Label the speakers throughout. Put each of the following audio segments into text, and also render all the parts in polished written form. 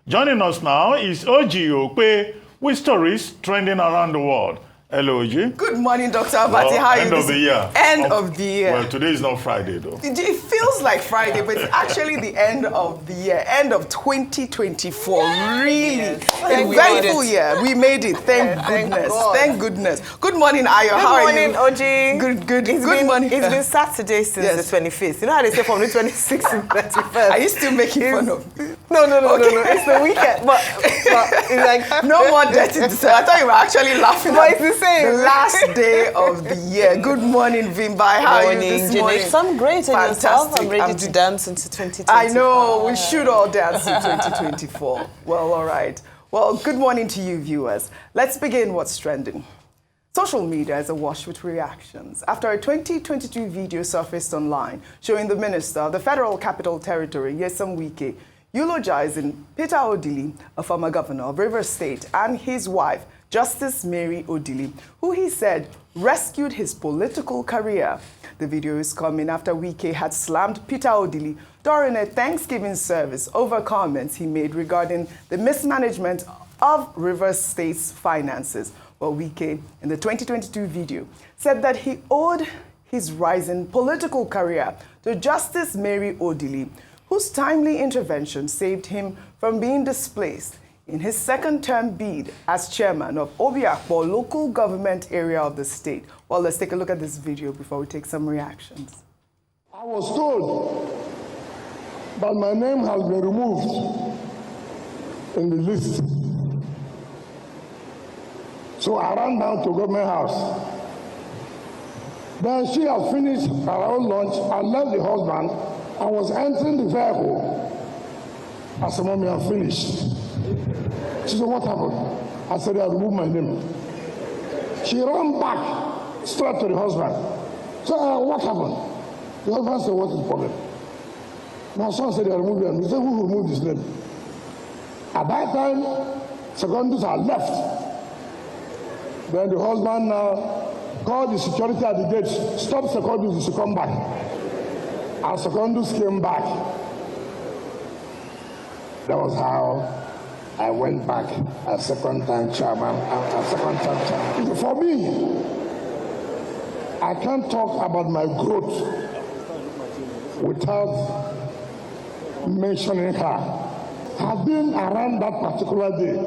Speaker 1: Joining us now is OjyOkpe with stories trending around the world. Hello, Oji.
Speaker 2: Good morning, Dr. Abati. How are you?
Speaker 1: End of the year.
Speaker 2: End of the year.
Speaker 1: Well, today is not Friday, though.
Speaker 2: It feels like Friday, but it's actually the end of the year, end of 2024. Really.
Speaker 3: Yes.
Speaker 2: A very full year. We made it. Thank goodness. Thank goodness. Good morning, Ayo. How are you?
Speaker 3: Good morning, Oji.
Speaker 2: Good morning.
Speaker 3: It's been Saturday since the 25th. You know how they say from the 26th to the 31st?
Speaker 2: Are you still making fun of me?
Speaker 3: No. It's the weekend. But it's like...
Speaker 2: No more dirty December. I thought you were actually laughing.
Speaker 3: But it's the same.
Speaker 2: The last day of the year. Good morning, Vimbai. How are you this morning?
Speaker 3: I'm great. And yourself? I'm ready to dance into 2024.
Speaker 2: I know. We should all dance in 2024. Well, all right. Well, good morning to you, viewers. Let's begin what's trending. Social media is awash with reactions after a 2022 video surfaced online showing the Minister of the Federal Capital Territory, Nyesome Wike, eulogizing Peter Odili, a former governor of Rivers State, and his wife, Justice Mary Odili, who he said rescued his political career. The video is coming after Wike had slammed Peter Odili during a Thanksgiving service over comments he made regarding the mismanagement of Rivers State's finances. Well, Wike, in the 2022 video, said that he owed his rising political career to Justice Mary Odili, whose timely intervention saved him from being displaced in his second-term bid as chairman of Obio local government area of the state. Well, let's take a look at this video before we take some reactions.
Speaker 4: I was told that my name has been removed in the list. So I ran down to government house. Then she had finished her own lunch and left the husband and was entering the vehicle. I said, "Mommy, I'm finished." She said, "What happened?" I said, "I removed my name." She ran back straight to the husband. So, "What happened?" The husband said, "What is the problem?" My son said, "I removed them." He said, "Who removed his name?" At that time, secondaries had left. Then the husband called the security at the gate, stopped secondaries to come back. And secondaries came back. That was how I went back a second-time chairman, a second-time chairman. For me, I can't talk about my growth without mentioning her. I've been around that particular day,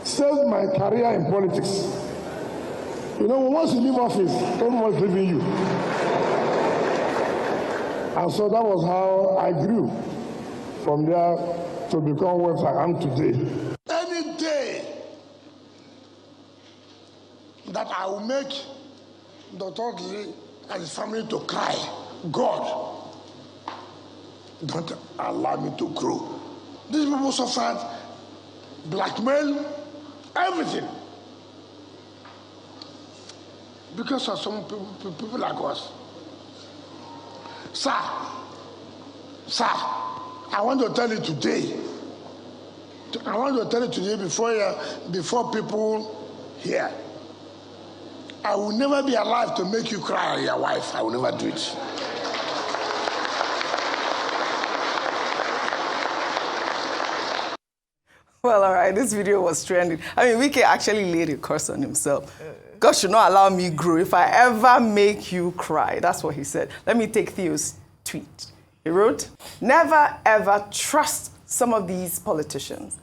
Speaker 4: saved my career in politics. You know, once you leave office, everyone's leaving you. And so that was how I grew from there to become what I am today. Any day that I will make Dr. Odili and his family to cry, God, don't allow me to grow. These people suffered blackmail, everything, because of some people like us. Sir, I want to tell you today. I want to tell you today before people hear. I will never be alive to make you cry on your wife. I will never do it.
Speaker 2: Well, all right, this video was trending. I mean, Wike actually laid a curse on himself. God should not allow me grow if I ever make you cry. That's what he said. Let me take Theo's tweet. He wrote, "Never ever trust some of these politicians.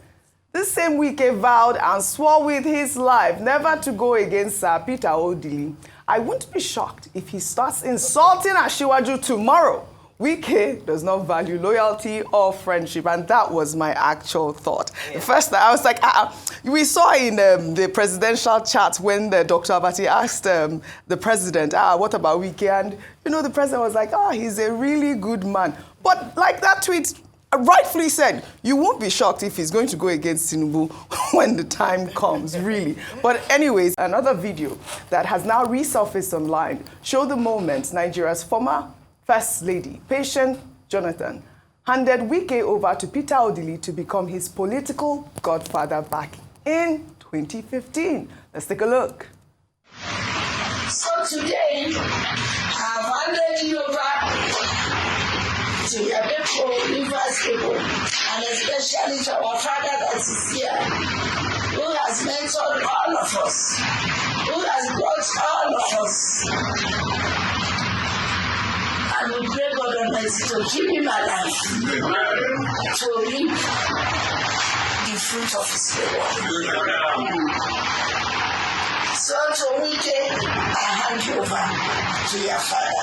Speaker 2: This same Wike vowed and swore with his life never to go against Sir Peter Odili. I wouldn't be shocked if he starts insulting Asiwaju tomorrow. Wike does not value loyalty or friendship," and that was my actual thought. Yeah. First, I was like, we saw in the presidential chat when Dr. Abati asked the president, "What about Wike?" And you know, the president was like, "He's a really good man." But like that tweet rightfully said, you won't be shocked if he's going to go against Tinubu when the time comes, really. But anyways, another video that has now resurfaced online showed the moment Nigeria's former First Lady, Patient Jonathan, handed Wike over to Peter Odili to become his political godfather back in 2015. Let's take a look.
Speaker 5: So today, I've handed you over to your people, Rivers people, and especially acknowledge our father that is here, who has mentored all of us, who has brought all of us. And we pray God Almighty to keep him alive, to reap the fruit of his labor. So to Wike, I hand you over to your father.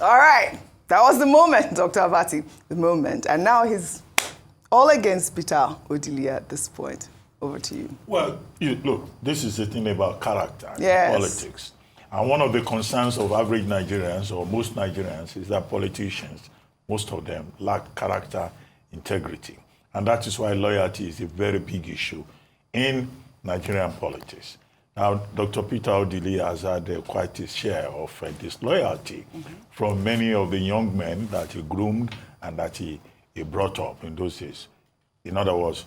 Speaker 2: All right, that was the moment, Dr. Abati, the moment. And now he's all against Peter Odili at this point. Over to you.
Speaker 1: Well, look, this is the thing about character in
Speaker 2: Yes.
Speaker 1: politics. And one of the concerns of average Nigerians, or most Nigerians, is that politicians, most of them, lack character, integrity. And that is why loyalty is a very big issue in Nigerian politics. Now, Dr. Peter Odili has had quite a share of disloyalty from many of the young men that he groomed and that he brought up in those days. In other words,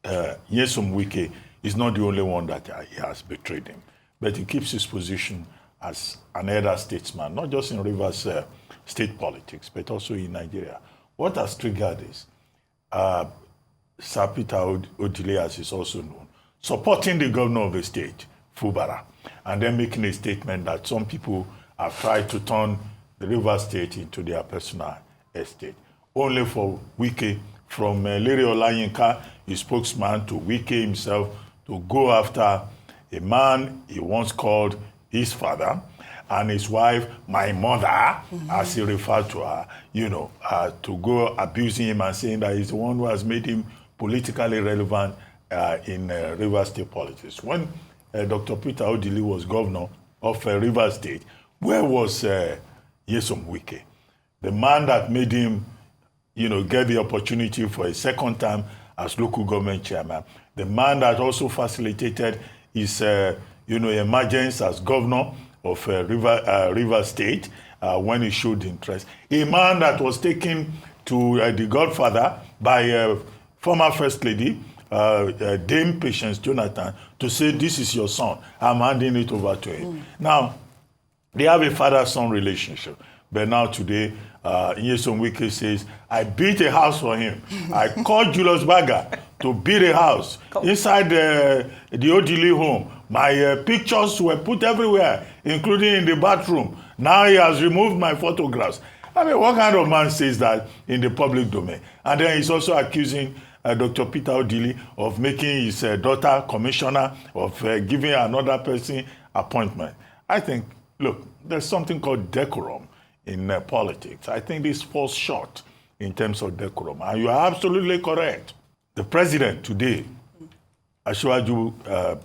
Speaker 1: Nyesome Wike is not the only one that he has betrayed him, but he keeps his position as an elder statesman, not just in Rivers state politics, but also in Nigeria. What has triggered this? Sir Peter Odili, as is also known, supporting the governor of the state, Fubara, and then making a statement that some people have tried to turn the Rivers state into their personal estate, only for Wike, from Larry Olayinka, his spokesman, to Wike himself, to go after a man he once called his father, and his wife, my mother, as he referred to her, to go abusing him and saying that he's the one who has made him politically relevant in Rivers State politics. When Dr. Peter Odili was governor of Rivers State, where was Nyesome Wike? The man that made him get the opportunity for a second time as local government chairman. The man that also facilitated his, emergence as governor of River State when he showed interest. A man that was taken to the Godfather by former First Lady, Dame Patience Jonathan, to say, this is your son. I'm handing it over to him. Now, they have a father-son relationship. But now today, Nyesome Wike says, I built a house for him. I called Julius Berger to build a house inside the Odili home. My pictures were put everywhere, including in the bathroom. Now he has removed my photographs. I mean, what kind of man says that in the public domain? And then he's also accusing Dr. Peter Odili of making his daughter commissioner, of giving another person appointment. I think, look, there's something called decorum in politics. I think this falls short in terms of decorum. And you are absolutely correct. The president today, Asiwaju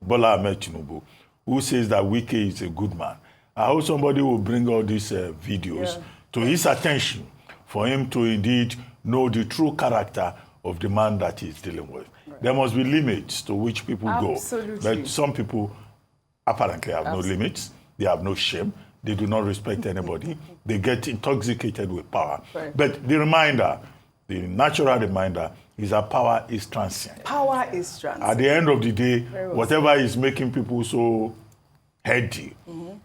Speaker 1: Bola Ahmed Tinubu, who says that Wike is a good man. I hope somebody will bring all these videos to his attention for him to indeed know the true character of the man that he's dealing with. Right. There must be limits to which people go. But some people apparently have no limits. They have no shame. They do not respect anybody. They get intoxicated with power. Right. But the natural reminder is that power is transient.
Speaker 2: Power is transient.
Speaker 1: At the end of the day, whatever is making people so heady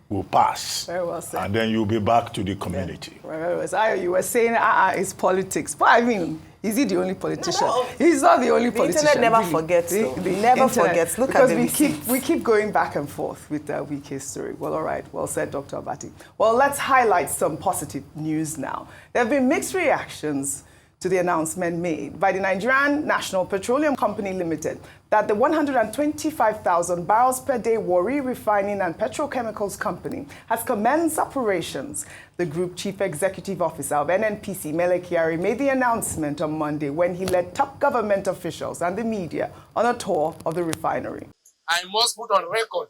Speaker 1: will pass. Very well said. And then you'll be back to the community.
Speaker 2: Yeah. Very well said. You were saying, it's politics. But I mean, is he the only politician? No. He's not the only politician.
Speaker 3: The internet never forgets. The never forgets. Look at the
Speaker 2: we keep going back and forth with the Wike story. Well, all right. Well said, Dr. Abati. Well, let's highlight some positive news now. There have been mixed reactions to the announcement made by the Nigerian National Petroleum Company Limited that the 125,000 barrels per day Warri Refining and Petrochemicals Company has commenced operations. The Group Chief Executive Officer of NNPC, Mele Kyari, made the announcement on Monday when he led top government officials and the media on a tour of the refinery.
Speaker 6: I must put on record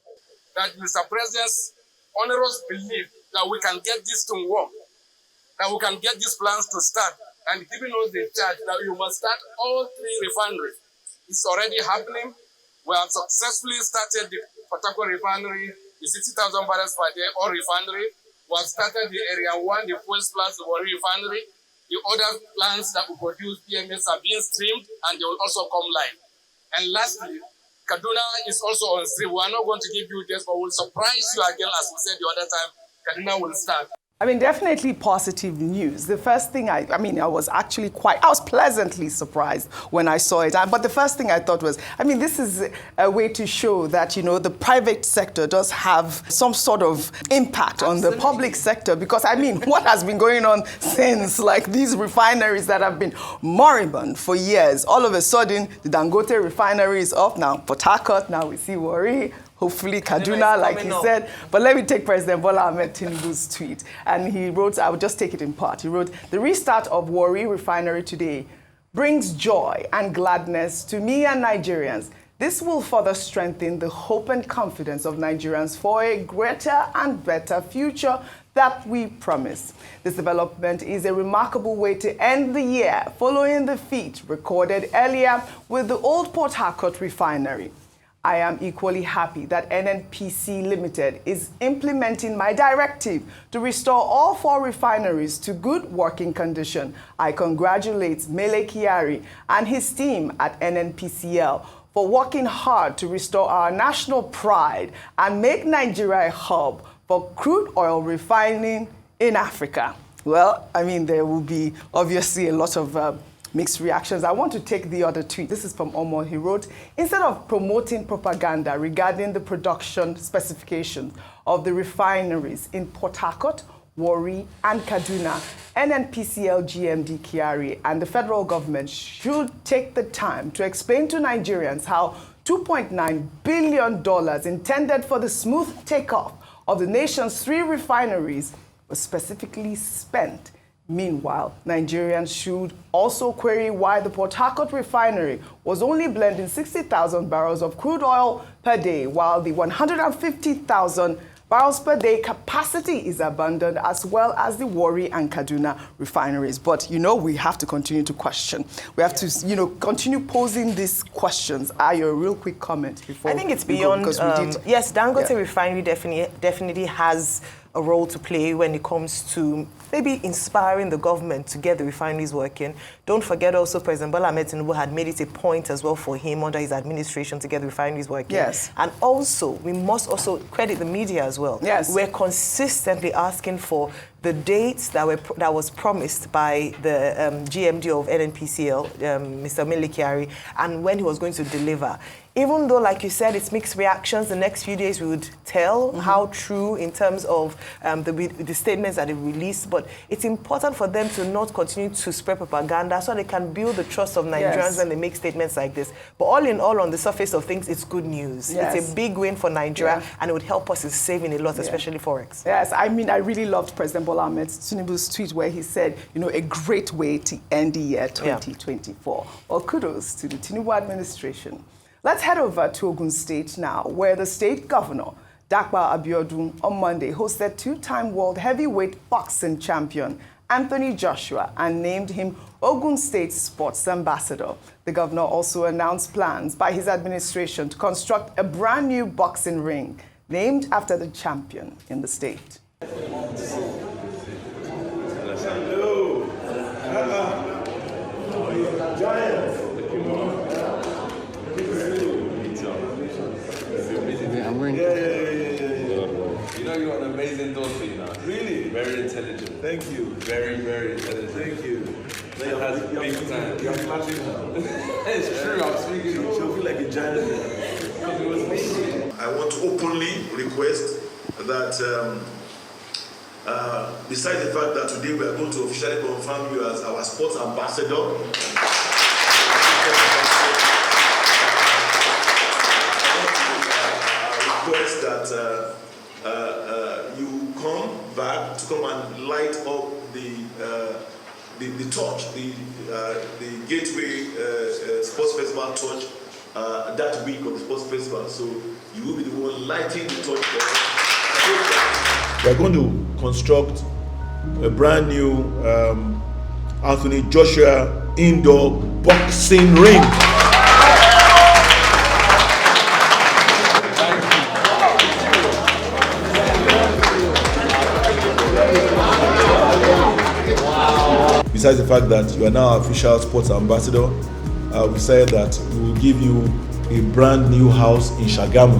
Speaker 6: that Mr. President's onerous belief that we can get this to work, that we can get these plans to start, and giving us the charge that you must start all 3 refineries. It's already happening. We have successfully started the Port Harcourt refinery, the 60,000 barrels per day, or refinery. We have started the Area 1, the fuel plant, the Warri refinery. The other plants that will produce PMS are being streamed and they will also come live. And lastly, Kaduna is also on stream. We are not going to give you this, but we'll surprise you again, as we said the other time. Kaduna will start.
Speaker 2: I mean, definitely positive news. The first thing I was pleasantly surprised when I saw it. But the first thing I thought was, I mean, this is a way to show that, you know, the private sector does have some sort of impact on the public sector. Because, I mean, what has been going on since, like, these refineries that have been moribund for years, all of a sudden, the Dangote refinery is up now. Port Harcourt, now we see Warri. Hopefully Kaduna, like he said. But let me take President Bola Ahmed Tinubu's tweet. And he wrote, I will just take it in part. He wrote, the restart of Warri Refinery today brings joy and gladness to me and Nigerians. This will further strengthen the hope and confidence of Nigerians for a greater and better future that we promise. This development is a remarkable way to end the year following the feat recorded earlier with the old Port Harcourt refinery. I am equally happy that NNPC Limited is implementing my directive to restore all 4 refineries to good working condition. I congratulate Mele Kyari and his team at NNPCL for working hard to restore our national pride and make Nigeria a hub for crude oil refining in Africa. Well, I mean, there will be obviously a lot of mixed reactions. I want to take the other tweet. This is from Omo. He wrote, instead of promoting propaganda regarding the production specifications of the refineries in Port Harcourt, Warri, and Kaduna, NNPCL GMD Kyari and the federal government should take the time to explain to Nigerians how $2.9 billion intended for the smooth takeoff of the nation's 3 refineries was specifically spent. Meanwhile, Nigerians should also query why the Port Harcourt refinery was only blending 60,000 barrels of crude oil per day, while the 150,000 barrels per day capacity is abandoned, as well as the Warri and Kaduna refineries. But, you know, we have to continue to question. We have to, you know, continue posing these questions. Ayo, a real quick comment before
Speaker 3: I think it's beyond, yes, Dangote refinery definitely has a role to play when it comes to maybe inspiring the government to get the refineries working. Don't forget also President Bola Ahmed Tinubu had made it a point as well for him under his administration to get the refineries working.
Speaker 2: Yes.
Speaker 3: And also, we must also credit the media as well.
Speaker 2: Yes.
Speaker 3: We're consistently asking for the dates that was promised by the GMD of NNPCL, Mr. Mele Kyari, and when he was going to deliver. Even though, like you said, it's mixed reactions, the next few days we would tell how true in terms of the statements that they released, but it's important for them to not continue to spread propaganda so they can build the trust of Nigerians when they make statements like this. But all in all, on the surface of things, it's good news. Yes. It's a big win for Nigeria, and it would help us in saving a lot, especially Forex.
Speaker 2: Yes, I mean, I really loved President Bola Ahmed Tinubu's tweet where he said, you know, a great way to end the year 2024. Well, kudos to the Tinubu administration. Let's head over to Ogun State now, where the state governor, Akpabio, on Monday hosted 2-time world heavyweight boxing champion Anthony Joshua and named him Ogun State Sports Ambassador. The governor also announced plans by his administration to construct a brand new boxing ring named after the champion in the state.
Speaker 7: You know you're an amazing daughter, you know. Really? Very intelligent. Thank you. Very, very intelligent. Thank you. She has big time. You're matching her. It's true, I'm speaking. She'll feel like a giant.
Speaker 8: I want to openly request that besides the fact that today we are going to officially confirm you as our sports ambassador, request that you come back to come and light up the torch, the Gateway Sports Festival torch that week of the Sports Festival. So you will be the one lighting the torch. We are going to construct a brand new Anthony Joshua indoor boxing ring. besides the fact that you are now official sports ambassador, we said that we will give you a brand new house in Shagamu.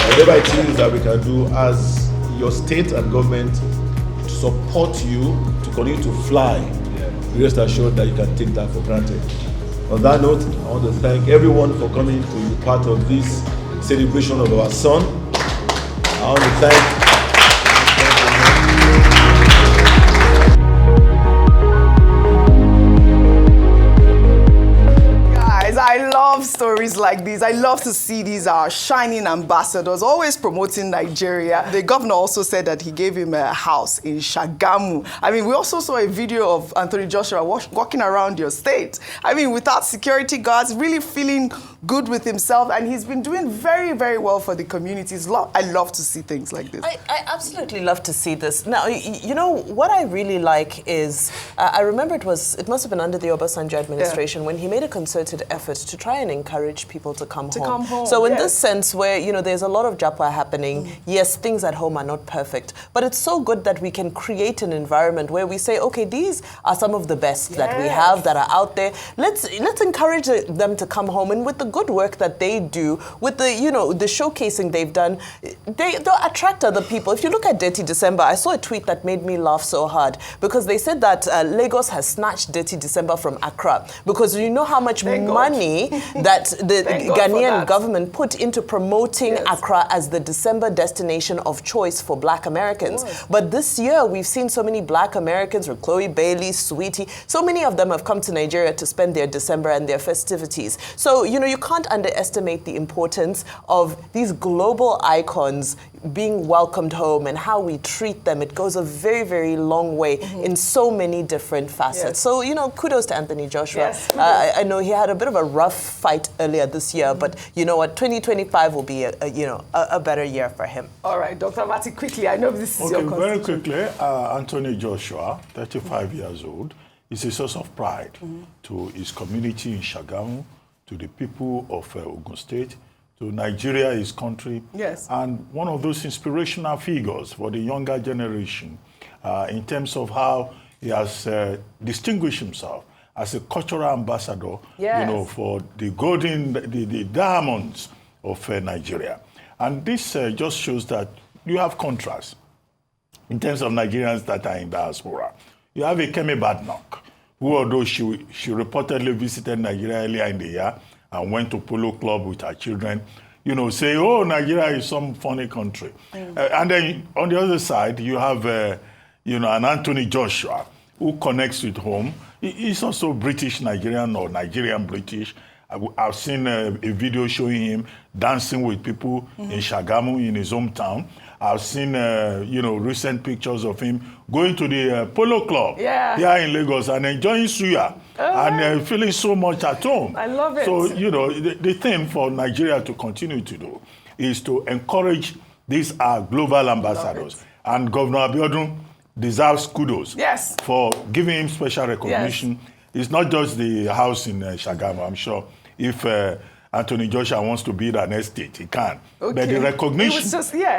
Speaker 8: Whatever it is that we can do as your state and government to support you to continue to fly, rest assured that you can take that for granted. On that note, I want to thank everyone for coming to be part of this celebration of our son. I want to thank
Speaker 2: I love stories like these. I love to see these shining ambassadors always promoting Nigeria. The governor also said that he gave him a house in Shagamu. I mean, we also saw a video of Anthony Joshua walking around your state. I mean, without security guards, really feeling good with himself, and he's been doing very, very well for the communities. I love to see things like this.
Speaker 3: I absolutely love to see this. Now, you know, what I really like is, I remember it must have been under the Obasanjo administration when he made a concerted effort to try and encourage people to come home. So in this sense where, you know, there's a lot of japa happening, yes, things at home are not perfect, but it's so good that we can create an environment where we say, okay, these are some of the best that we have that are out there. Let's encourage them to come home, and with the good work that they do, with the, you know, the showcasing they've done, they'll attract other people. If you look at Dirty December, I saw a tweet that made me laugh so hard because they said that Lagos has snatched Dirty December from Accra because you know how much money that the Ghanaian government put into promoting Accra as the December destination of choice for Black Americans. But this year, we've seen so many Black Americans, with Chloe Bailey, Sweetie, so many of them have come to Nigeria to spend their December and their festivities. So, you know, you can't underestimate the importance of these global icons being welcomed home and how we treat them. It goes a very, very long way in so many different facets. So, you know, kudos to Anthony Joshua. I know he had a bit of a rough fight earlier this year, but you know what, 2025 will be a better year for him.
Speaker 2: All right, Dr. Mati, quickly, I know this is your
Speaker 1: very quickly, Anthony Joshua, 35 years old, is a source of pride to his community in Shagamu, to the people of Ogun State, to Nigeria, his country, and one of those inspirational figures for the younger generation in terms of how he has distinguished himself as a cultural ambassador, you know, for the the diamonds of Nigeria. And this just shows that you have contrast in terms of Nigerians that are in diaspora. You have a Kemi Badnoch, who, although she reportedly visited Nigeria earlier in the year and went to Polo Club with her children, you know, say, oh, Nigeria is some funny country. And then on the other side, you have, you know, an Anthony Joshua who connects with home. He's also British Nigerian or Nigerian British. I've seen a video showing him dancing with people in Shagamu, in his hometown. I've seen, you know, recent pictures of him going to the Polo Club here in Lagos and enjoying suya and feeling so much at home.
Speaker 2: I love it.
Speaker 1: So, you know, the thing for Nigeria to continue to do is to encourage these global ambassadors. And Governor Abiodun deserves kudos for giving him special recognition. It's not just the house in Shagamu. I'm sure if Anthony Joshua wants to build an estate, he can. But the recognition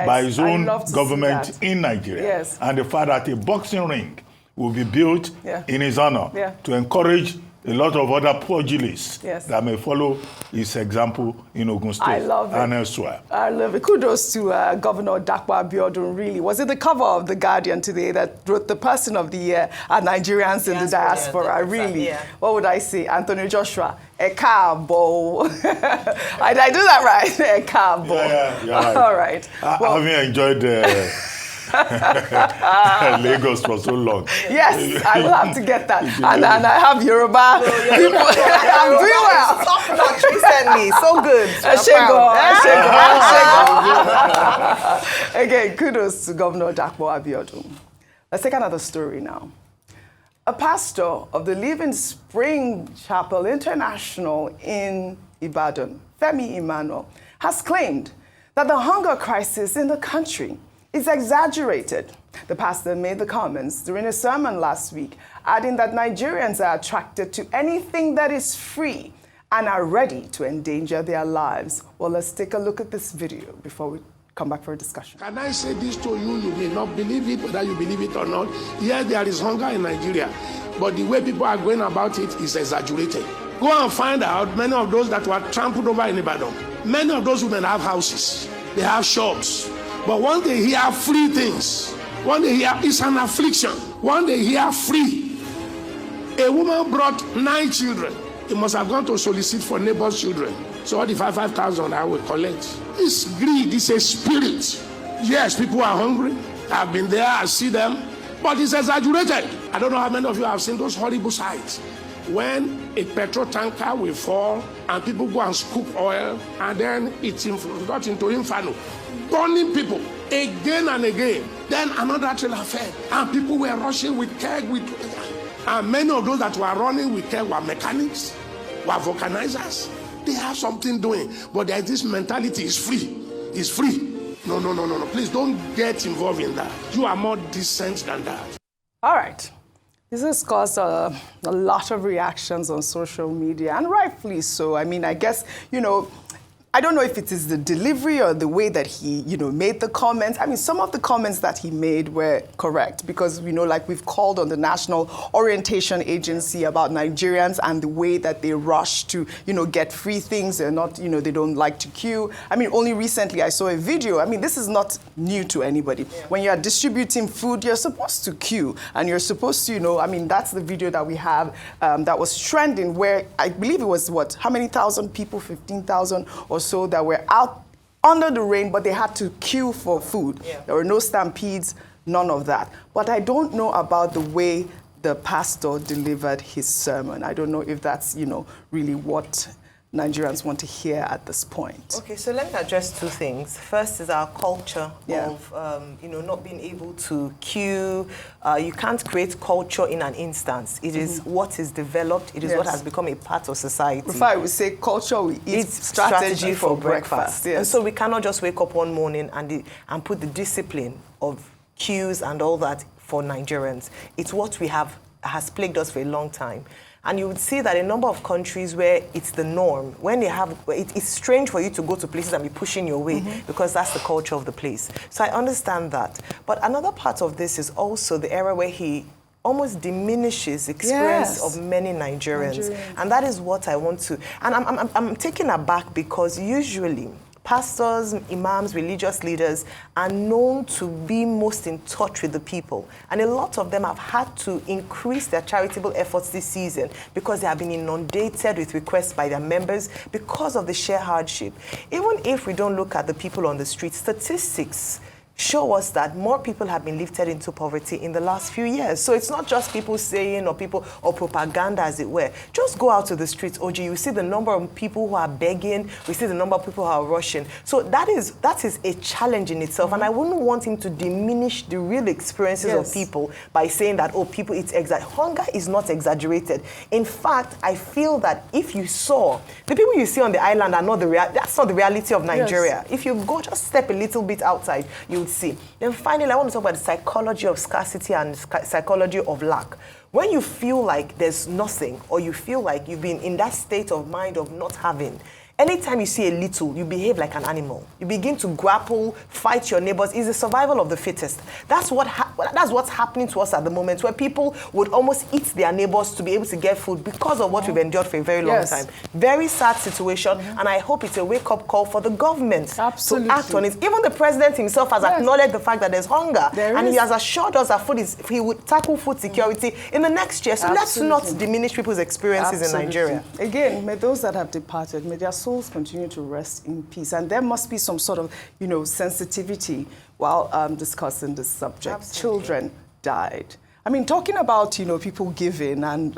Speaker 1: by his own government in Nigeria and the fact that a boxing ring will be built in his honor to encourage a lot of other pugilists that may follow his example in Ogun State and elsewhere.
Speaker 2: I love it. Kudos to Governor Akpabio, really. Was it the cover of The Guardian today that wrote the person of the year are Nigerians in the diaspora? Really? What would I say? Anthony Joshua, Ekabo. Did I do that right? Ekabo.
Speaker 1: Right.
Speaker 2: All right.
Speaker 1: Having enjoyed Lagos for so long.
Speaker 2: Yes, I will have to get that. And I have Yoruba people. I'm doing well.
Speaker 3: Top notch recently. So good.
Speaker 2: Again, kudos to Governor Akpor Abiodun. Let's take another story now. A pastor of the Living Spring Chapel International in Ibadan, Femi Emmanuel, has claimed that the hunger crisis in the country is exaggerated. The pastor made the comments during a sermon last week, adding that Nigerians are attracted to anything that is free and are ready to endanger their lives. Well, let's take a look at this video before we come back for a discussion.
Speaker 4: Can I say this to you? You may not believe it, whether you believe it or not. Yes, there is hunger in Nigeria, but the way people are going about it is exaggerated. Go and find out many of those that were trampled over in Ibadan. Many of those women have houses, they have shops, but once they hear free things, when they hear it's an affliction, when they hear free, a woman brought 9 children. He must have gone to solicit for neighbors' children. So all the 5,000 I will collect. It's greed, it's a spirit. Yes, people are hungry. I've been there, I see them, but it's exaggerated. I don't know how many of you have seen those horrible sights. When a petrol tanker will fall and people go and scoop oil and then it's got into inferno, burning people again and again. Then another trailer fell and people were rushing with keg. And many of those that were running with keg were mechanics, were vulcanizers. They have something doing, but there is this mentality, it's free. It's free. No. Please don't get involved in that. You are more decent than that.
Speaker 2: All right. This has caused a lot of reactions on social media, and rightfully so. I mean, I guess, I don't know if it is the delivery or the way that he, made the comments. I mean, some of the comments that he made were correct because, like we've called on the National Orientation Agency about Nigerians and the way that they rush to, get free things. They're not, they don't like to queue. I mean, only recently I saw a video. I mean, this is not new to anybody. Yeah. When you're distributing food, you're supposed to queue and you're supposed to, I mean, that's the video that we have that was trending where I believe it was how many thousand people, 15,000 or so that were out under the rain, but they had to queue for food. Yeah. There were no stampedes, none of that. But I don't know about the way the pastor delivered his sermon. I don't know if that's, really what Nigerians want to hear at this point.
Speaker 3: Okay, so let me address 2 things. First is our culture of, not being able to queue. You can't create culture in an instance. It is what is developed. It is what has become a part of society.
Speaker 2: Before I would say culture, we eat strategy for breakfast. Yes.
Speaker 3: And so we cannot just wake up one morning and put the discipline of queues and all that for Nigerians. It's what has plagued us for a long time. And you would see that a number of countries where it's the norm, when they have, it's strange for you to go to places and be pushing your way because that's the culture of the place. So I understand that. But another part of this is also the era where he almost diminishes the experience of many Nigerians. And that is what I want to, and I'm taken aback because usually pastors, imams, religious leaders are known to be most in touch with the people. And a lot of them have had to increase their charitable efforts this season because they have been inundated with requests by their members because of the sheer hardship. Even if we don't look at the people on the street, statistics show us that more people have been lifted into poverty in the last few years. So it's not just people saying or propaganda, as it were. Just go out to the streets, Oji, you see the number of people who are begging, we see the number of people who are rushing. So that is a challenge in itself, and I wouldn't want him to diminish the real experiences of people by saying that, people, it's hunger is not exaggerated. In fact, I feel that if you saw, the people you see on the island are not that's not the reality of Nigeria. If you go just step a little bit outside, you would see. Then finally, I want to talk about the psychology of scarcity and psychology of lack. When you feel like there's nothing, or you feel like you've been in that state of mind of not having, anytime you see a little, you behave like an animal. You begin to grapple, fight your neighbors. It's the survival of the fittest. That's what's happening to us at the moment, where people would almost eat their neighbors to be able to get food because of what we've endured for a very long time. Very sad situation, and I hope it's a wake-up call for the government to act on it. Even the president himself has acknowledged the fact that there's hunger, and he has assured us that he would tackle food security in the next year. So let's not diminish people's experiences in Nigeria.
Speaker 2: Again, may those that have departed, may their souls continue to rest in peace, and there must be some sort of sensitivity while discussing this subject. Absolutely. Children died. I mean, talking about people giving and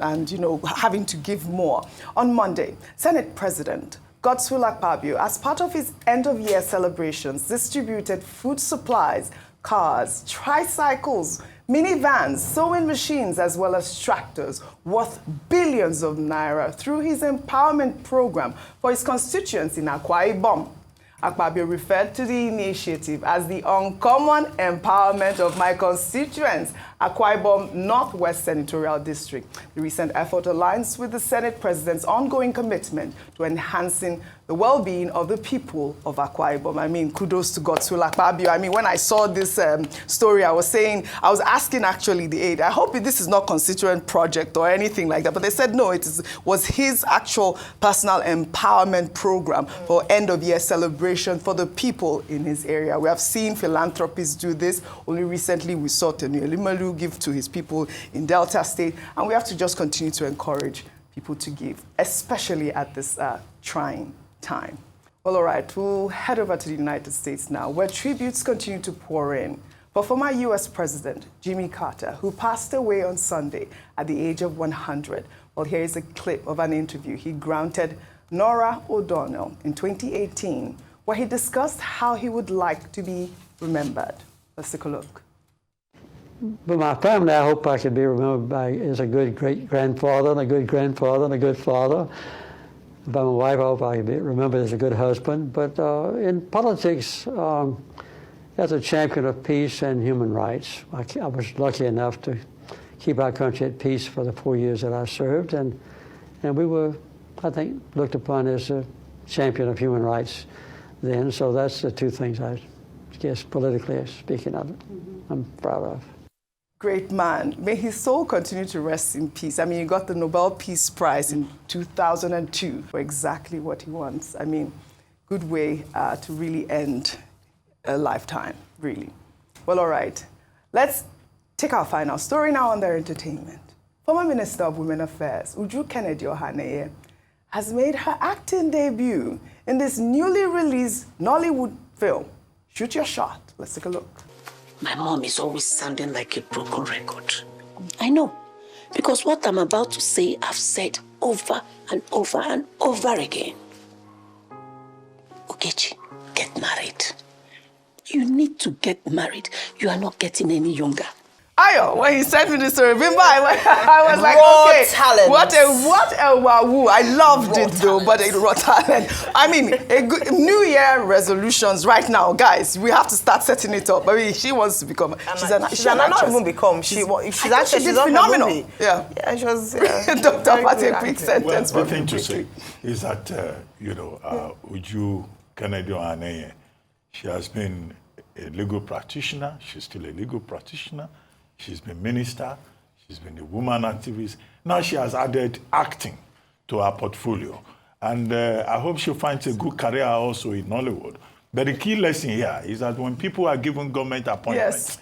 Speaker 2: having to give more. On Monday, Senate President Godswill Akpabio, as part of his end-of-year celebrations, distributed food supplies, cars, tricycles, minivans, sewing machines, as well as tractors worth billions of naira through his empowerment program for his constituents in Akwa Ibom. Akpabio referred to the initiative as the uncommon empowerment of my constituents Akwa Ibom Northwest Senatorial District. The recent effort aligns with the Senate President's ongoing commitment to enhancing the well-being of the people of Akwa Ibom. I mean, kudos to Godswill Akpabio. I mean, when I saw this story, I was asking actually the aide, I hope this is not constituent project or anything like that, but they said no, was his actual personal empowerment program for end-of-year celebration for the people in his area. We have seen philanthropists do this. Only recently we saw Tenue give to his people in Delta State, and we have to just continue to encourage people to give, especially at this trying time. Well, all right, we'll head over to the United States now, where tributes continue to pour in for former U.S. President Jimmy Carter, who passed away on Sunday at the age of 100. Well, here is a clip of an interview he granted Norah O'Donnell in 2018, where he discussed how he would like to be remembered. Let's take a look.
Speaker 9: But my family, I hope I could be remembered by as a good great-grandfather and a good grandfather and a good father. By my wife, I hope I could be remembered as a good husband. But in politics, as a champion of peace and human rights, I was lucky enough to keep our country at peace for the 4 years that I served. And we were, I think, looked upon as a champion of human rights then. So that's the two things I guess politically speaking of it, I'm proud of.
Speaker 2: Great man. May his soul continue to rest in peace. I mean, he got the Nobel Peace Prize in 2002 for exactly what he wants. I mean, good way to really end a lifetime, really. Well, all right. Let's take our final story now on their entertainment. Former Minister of Women Affairs, Uju Kennedy Ohanenye, has made her acting debut in this newly released Nollywood film, Shoot Your Shot. Let's take a look.
Speaker 10: My mom is always sounding like a broken record. I know, because what I'm about to say, I've said over and over and over again. Ogechi, get married. You need to get married. You are not getting any younger.
Speaker 2: Ayo, when he sent me this story, remember, I was like,
Speaker 3: raw
Speaker 2: okay,
Speaker 3: talent.
Speaker 2: what a wahoo. I loved it though, but a raw talent. I mean, a good New Year resolutions right now, guys. We have to start setting it up. I mean, she wants to become. She's
Speaker 3: not even become. She's
Speaker 2: phenomenal.
Speaker 3: Yeah, she was.
Speaker 2: Dr. Pate, a quick sentence.
Speaker 1: Well, the thing to say is that Uju Kennedy Ohanenye, she has been a legal practitioner. She's still a legal practitioner. She's been minister, she's been a woman activist. Now she has added acting to her portfolio. And I hope she finds a good career also in Nollywood. But the key lesson here is that when people are given government appointments,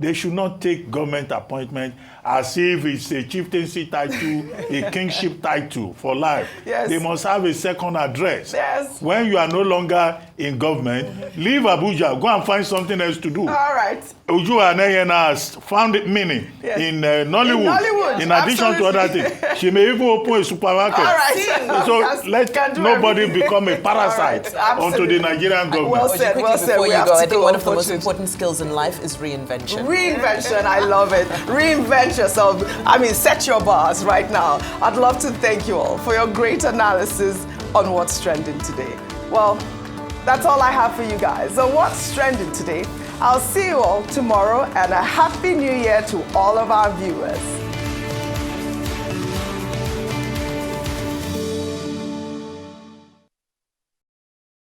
Speaker 1: they should not take government appointment as if it's a chieftaincy title, a kingship title for life. They must have a second address. When you are no longer in government, leave Abuja, go and find something else to do.
Speaker 2: All right.
Speaker 1: Uju Kennedy has found meaning in Nollywood. In addition to other things. She may even open a supermarket.
Speaker 2: All right.
Speaker 1: So let nobody become a parasite onto the Nigerian government.
Speaker 2: Well said, well said.
Speaker 3: Before you go, I think one of the most important skills in life is reinvention.
Speaker 2: Reinvention, I love it. Reinvent yourself. I mean, set your bars right now. I'd love to thank you all for your great analysis on what's trending today. Well, that's all I have for you guys. So what's trending today? I'll see you all tomorrow, and a happy new year to all of our viewers.